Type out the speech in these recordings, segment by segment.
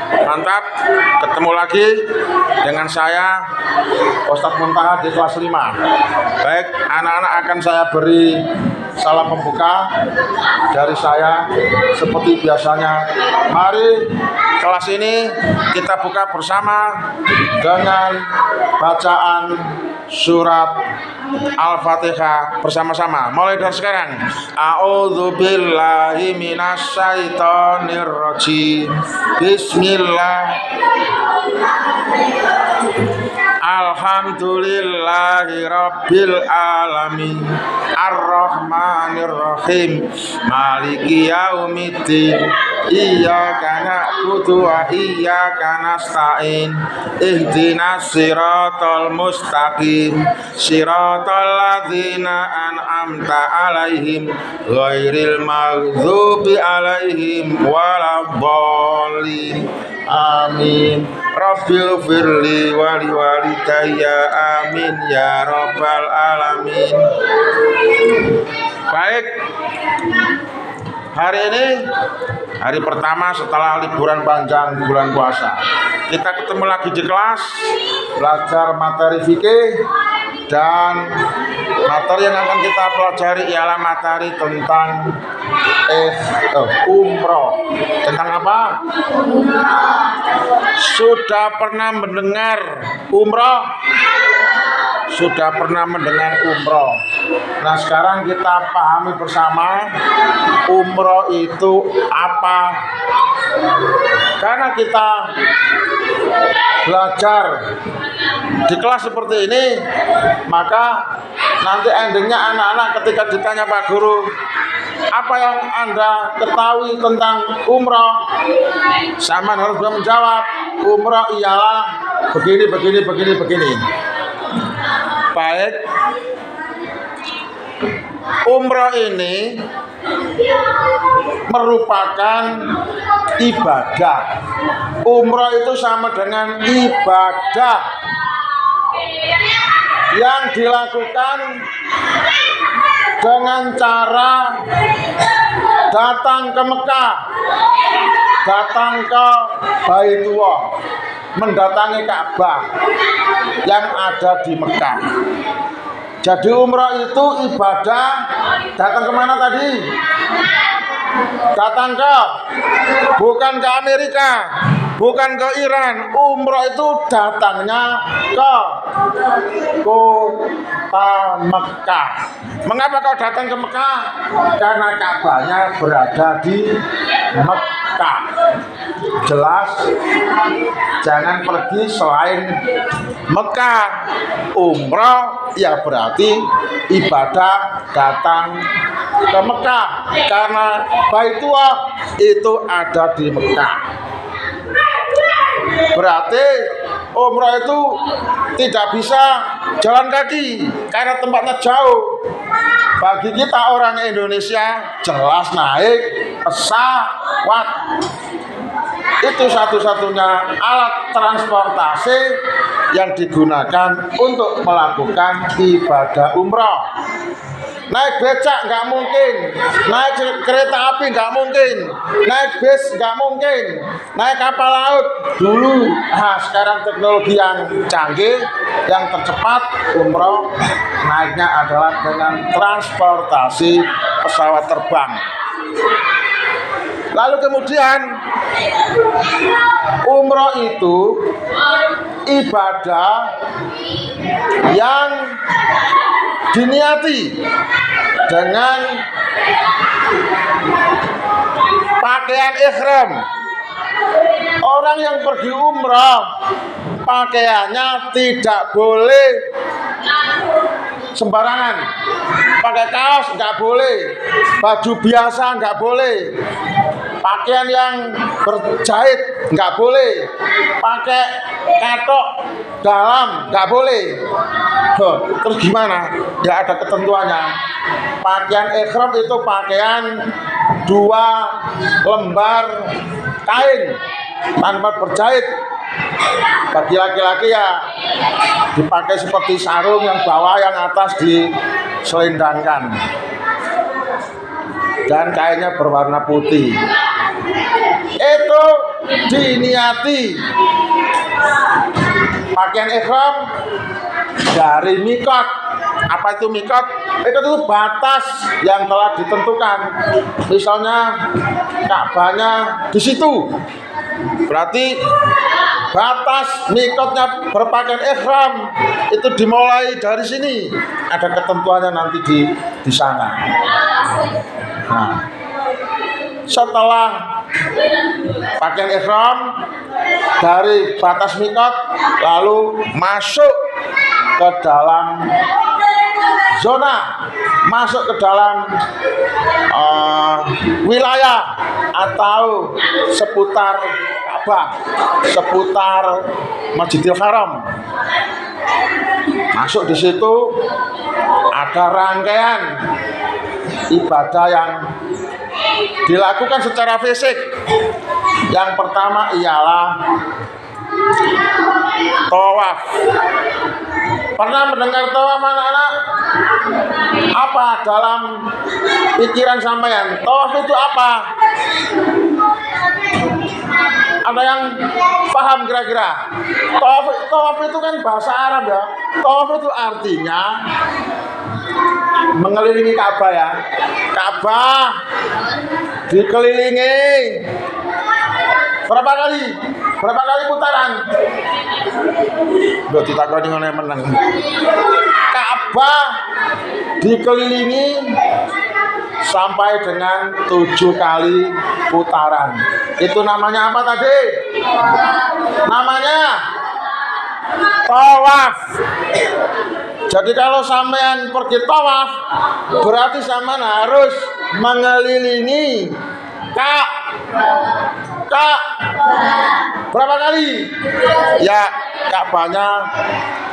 Mantap, ketemu lagi dengan saya Ustadz Muntaha di kelas 5. Baik, anak-anak akan saya beri salam pembuka dari saya seperti biasanya. Mari kelas ini kita buka bersama dengan bacaan surat Al-Fatihah bersama-sama. Mulai dari sekarang. A'udzubillahi minasyaitonirrajim. Bismillah. Alhamdulillahi rabbil alamin. Ar-Rahmanir-Rahim. Maliki yaumiddin. Iyyaka na'budu wa iyyaka nasta'in. Ihdinas siratal mustaqim. Siratal ladzina an'amta 'alaihim ghairil maghdubi 'alaihim waladdallin. Amin. Rabbil firli wali walidayya. Amin ya rabbal alamin. Baik, hari ini hari pertama setelah liburan panjang bulan puasa. Kita ketemu lagi di kelas belajar materi fikih, dan materi yang akan kita pelajari ialah materi tentang umroh. Tentang apa? Sudah pernah mendengar umroh? Sudah pernah mendengar umroh? Nah, sekarang kita pahami bersama umroh itu apa. Karena kita belajar di kelas seperti ini, maka nanti endingnya anak-anak ketika ditanya Pak Guru, apa yang Anda ketahui tentang umroh, sama harus menjawab, umroh ialah begini. Baik, umroh ini merupakan ibadah. Umroh itu sama dengan ibadah yang dilakukan dengan cara datang ke Mekah, datang ke Baitullah, mendatangi Ka'bah yang ada di Mekah. Jadi umroh itu ibadah. Datang kemana tadi? Datang ke, bukan ke Amerika, bukan ke Iran. Umroh itu datangnya ke kota Mekah. Mengapa kau datang ke Mekah? Karena Ka'bahnya berada di Mekah. Jelas, jangan pergi selain Mekah. Umroh ya berarti ibadah datang ke Mekah, karena Baitullah itu ada di Mekah. Berarti umroh itu tidak bisa jalan kaki karena tempatnya jauh. Bagi kita orang Indonesia jelas naik pesawat. Itu satu-satunya alat transportasi yang digunakan untuk melakukan ibadah umroh. Naik becak nggak mungkin, naik kereta api nggak mungkin, naik bis nggak mungkin, naik kapal laut dulu. Nah, sekarang teknologi yang canggih, yang tercepat, umroh naiknya adalah dengan transportasi pesawat terbang. Lalu kemudian umroh itu ibadah yang diniati dengan pakaian ihram. Orang yang pergi umrah pakaiannya tidak boleh sembarangan. Pakai kaos nggak boleh, baju biasa nggak boleh, pakaian yang berjahit nggak boleh, pakai katok dalam nggak boleh. Terus gimana? Ya ada ketentuannya. Pakaian ihram itu pakaian 2 lembar kain tanpa berjahit. Bagi laki-laki ya dipakai seperti sarung, yang bawah yang atas diselendangkan, dan kainnya berwarna putih. Itu diniati pakaian ihram dari mikot. Apa itu mikot? Mikot itu batas yang telah ditentukan. Misalnya Ka'bahnya di situ, berarti batas mikotnya berpakaian ihram itu dimulai dari sini. Ada ketentuannya nanti di sana. Nah, setelah pakaian ihram dari batas mikot lalu masuk ke dalam zona, masuk ke dalam wilayah atau seputar Ka'bah, seputar Masjidil Haram. Masuk di situ ada rangkaian ibadah yang dilakukan secara fisik. Yang pertama ialah tawaf. Pernah mendengar tawaf anak-anak? Apa dalam pikiran sampean? Tawaf itu apa? Ada yang paham kira-kira? Tawaf itu kan bahasa Arab ya. Tawaf itu artinya mengelilingi Ka'bah ya. Ka'bah dikelilingi berapa kali? Berapa kali putaran? Udah ditakoni ngene meneng. Ka'bah dikelilingi sampai dengan 7 kali putaran. Itu namanya apa tadi? Namanya tawaf. Jadi kalau sampean pergi tawaf, berarti sampean harus mengelilingi berapa kali? Ya, Ka'bahnya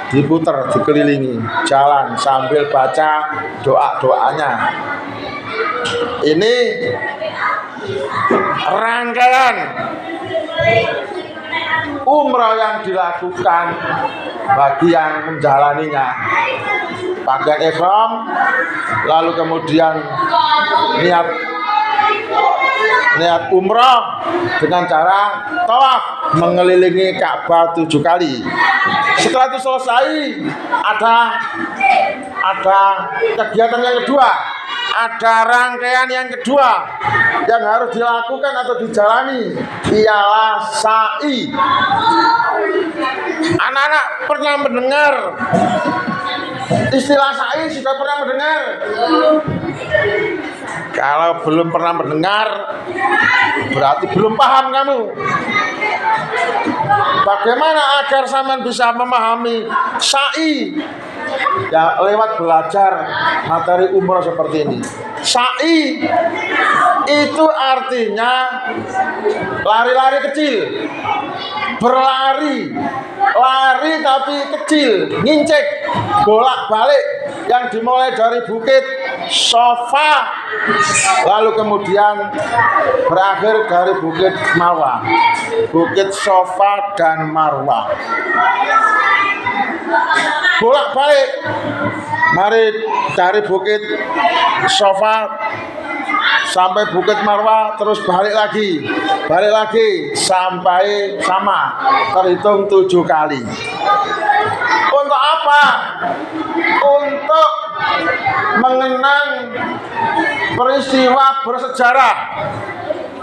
diputar, dikelilingi, jalan sambil baca doa-doanya. Ini rangkaian umrah yang dilakukan bagi yang menjalaninya. Pakaian ihram, lalu kemudian niat umrah dengan cara tawaf mengelilingi Ka'bah 7 kali. Setelah itu selesai, ada kegiatan yang kedua, ada rangkaian yang kedua yang harus dilakukan atau dijalani, ialah sa'i. Anak-anak pernah mendengar istilah sa'i? Sudah pernah mendengar? Kalau belum pernah mendengar, berarti belum paham kamu. Bagaimana agar sampean bisa memahami sa'i? Ya, lewat belajar materi umroh seperti ini. Sa'i itu artinya lari-lari kecil, berlari, lari tapi kecil, ngincek, bolak-balik, yang dimulai dari bukit Sofa, lalu kemudian berakhir dari bukit Marwah. Bukit Sofa dan Marwah. Bolak-balik, mari dari bukit Sofa sampai bukit Marwah, terus balik lagi sampai sama, terhitung 7 kali. Untuk apa? Untuk mengenang peristiwa bersejarah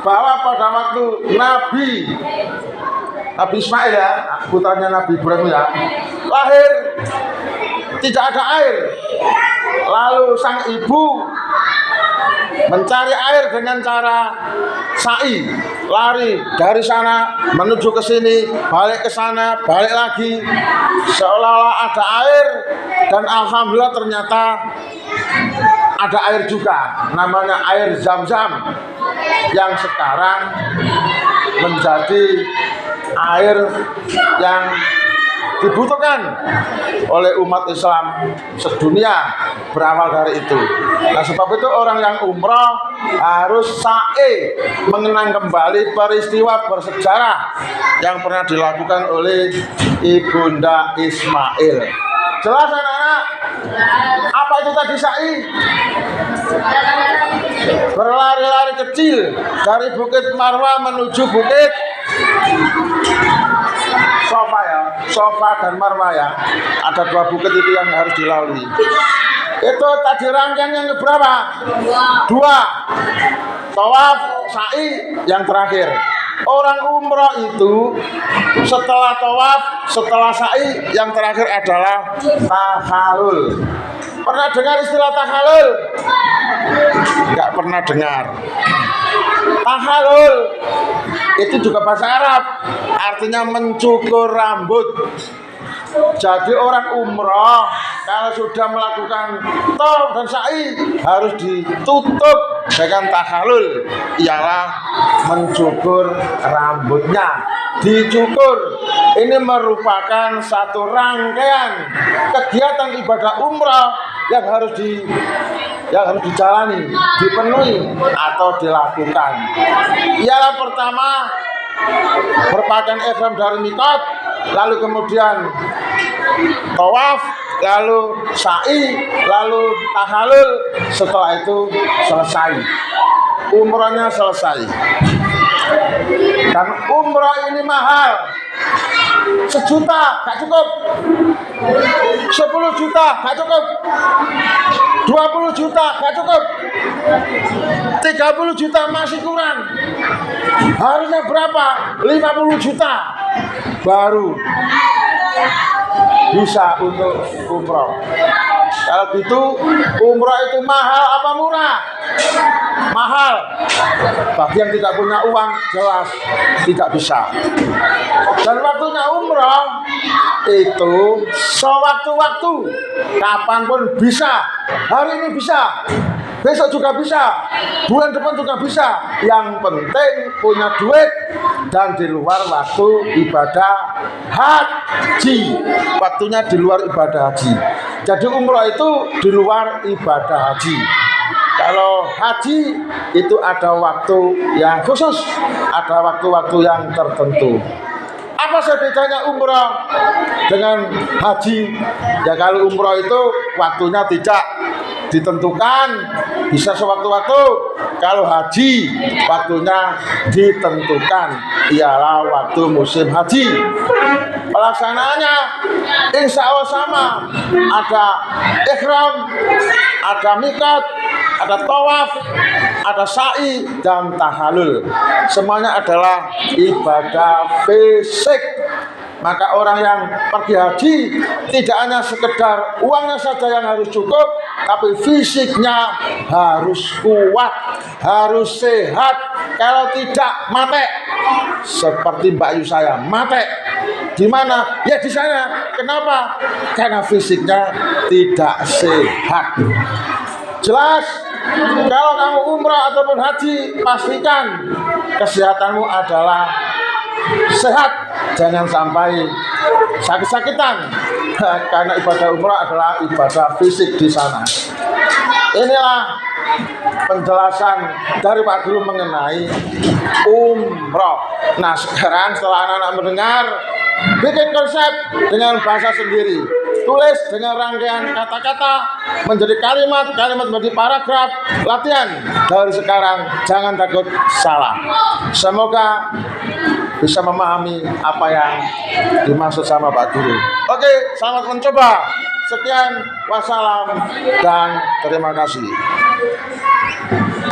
bahwa pada waktu Nabi Ismail ya, putranya Nabi Ibrahim ya, lahir tidak ada air. Lalu sang ibu mencari air dengan cara sa'i, lari dari sana menuju ke sini, balik ke sana, balik lagi, seolah-olah ada air. Dan alhamdulillah ternyata ada air juga, namanya air Zam-Zam, yang sekarang menjadi air yang dibutuhkan oleh umat Islam sedunia berawal dari itu. Nah, sebab itu orang yang umrah harus sa'i, mengenang kembali peristiwa bersejarah yang pernah dilakukan oleh Ibunda Ismail. Jelas anak-anak? Apa itu tadi sa'i? Berlari-lari kecil dari bukit Marwah menuju bukit Sofa ya, Sofa dan Marwah ya. Ada 2 bukit itu yang harus dilalui. Itu tadi rangkaian yang keberapa? 2. Tawaf, sa'i yang terakhir. Orang umroh itu setelah tawaf, setelah sa'i yang terakhir adalah tahallul. Pernah dengar istilah tahallul? Enggak pernah dengar. Tahallul itu juga bahasa Arab, artinya mencukur rambut. Jadi orang umroh kalau sudah melakukan tawaf dan sa'i harus ditutup dengan tahallul, ialah mencukur rambutnya. Dicukur ini merupakan satu rangkaian kegiatan ibadah umroh yang harus dijalani, dipenuhi atau dilakukan. Ialah pertama berpakaian ihram dari mikot, lalu kemudian tawaf, lalu sa'i, lalu tahallul. Setelah itu selesai, umrohnya selesai. Dan umroh ini mahal, 1 juta gak cukup, 10 juta gak cukup, 20 juta gak cukup, 30 juta masih kurang. Harusnya berapa? 50 juta baru bisa untuk umroh. Kalau gitu umroh itu mahal apa murah? Mahal. Bagi yang tidak punya uang jelas tidak bisa. Dan waktunya umroh itu sewaktu-waktu, kapanpun bisa. Hari ini bisa, besok juga bisa, bulan depan juga bisa. Yang penting punya duit dan di luar waktu ibadah haji. Waktunya di luar ibadah haji. Jadi umroh itu di luar ibadah haji. Kalau haji itu ada waktu yang khusus, ada waktu-waktu yang tertentu. Apa bedanya umroh dengan haji? Ya kalau umroh itu waktunya tidak ditentukan, bisa sewaktu-waktu. Kalau haji waktunya ditentukan, ialah waktu musim haji. Pelaksanaannya insya Allah sama. Ada ihram, ada mikot, ada tawaf, ada sa'i, dan tahallul. Semuanya adalah ibadah fisik. Maka orang yang pergi haji tidak hanya sekedar uangnya saja yang harus cukup, tapi fisiknya harus kuat, harus sehat. Kalau tidak mate. Seperti Mbak Yu saya mate. Di mana? Ya di sana. Kenapa? Karena fisiknya tidak sehat. Jelas, kalau kamu umrah ataupun haji, pastikan kesehatanmu adalah sehat. Jangan sampai sakit-sakitan, karena ibadah umrah adalah ibadah fisik di sana. Inilah penjelasan dari Pak Guru mengenai umroh. Nah sekarang setelah anak-anak mendengar, bikin konsep dengan bahasa sendiri, tulis dengan rangkaian kata-kata menjadi kalimat, kalimat menjadi paragraf. Latihan dari sekarang, jangan takut salah. Semoga bisa memahami apa yang dimaksud sama Pak Guru. Oke, selamat mencoba. Sekian, wassalam, dan terima kasih.